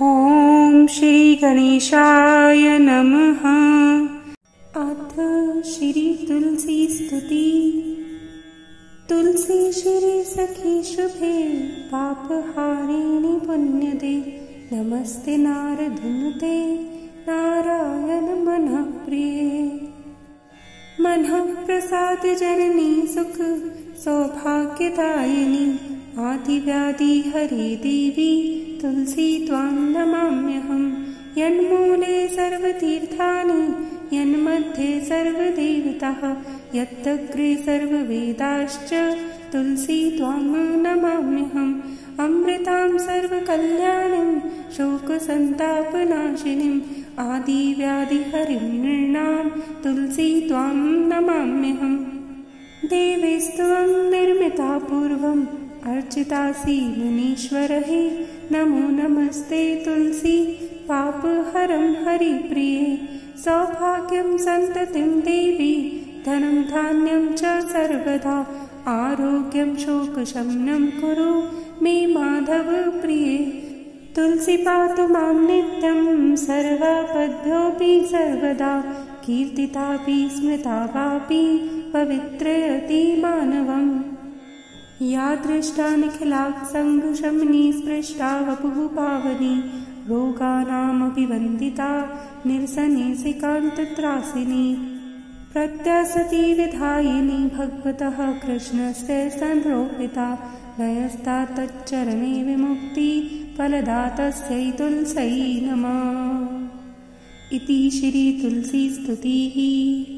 ॐ श्री गणेशाय नमः। अथ श्री तुलसी स्तुति। तुलसी श्री सखी शुभे, पापहारिणि पुण्यदे। नमस्ते नारदनुते, नारायण मनः प्रिये। मनः प्रसाद जननी सुख, सौभाग्यदायिनी। आदिव्याधि हरे देवी, तुलसी त्वां नमाम्यहम्। यन्मूले सर्वतीर्थानि, यन्मध्ये सर्वदेवताः। यत्तग्रे सर्ववेदाश्च, तुलसी त्वां नमाम्यहम्। अमृतां सर्वकल्याणीं, शोकसन्तापनाशिनीम्। आदिव्याधिहरिं नृणां, तुलसी त्वां नमाम्यहम्। देवीस्त्वं निर्मिता पूर्वम्, अर्चितासि मुनीश्वरैः। नमो नमस्ते तुलसी, पापहरं हरिप्रिये। सौभाग्यं सन्ततिं देवी, धनं धान्यं च सर्वदा। आरोग्यं शोकशमनं कुरु मे माधव प्रिये। तुलसी पातु मां नित्यं, सर्वापद्भ्योऽपि सर्वदा। कीर्तितापि स्मृता वापि, पवित्रयति मानवम्। या दृष्टा निखिलासङ्गशमनी, स्पृष्टा वपुः पावनी। रोगानामपि वन्दिता, निरसने सिकान्तत्रासिनी। प्रत्यासति विधायिनी, भगवतः कृष्णस्य संरोपिता। लयस्ता तच्चरणे विमुक्ति, फलदा तस्यै तुलस्यै नमः। इति श्री तुलसी स्तुतिः।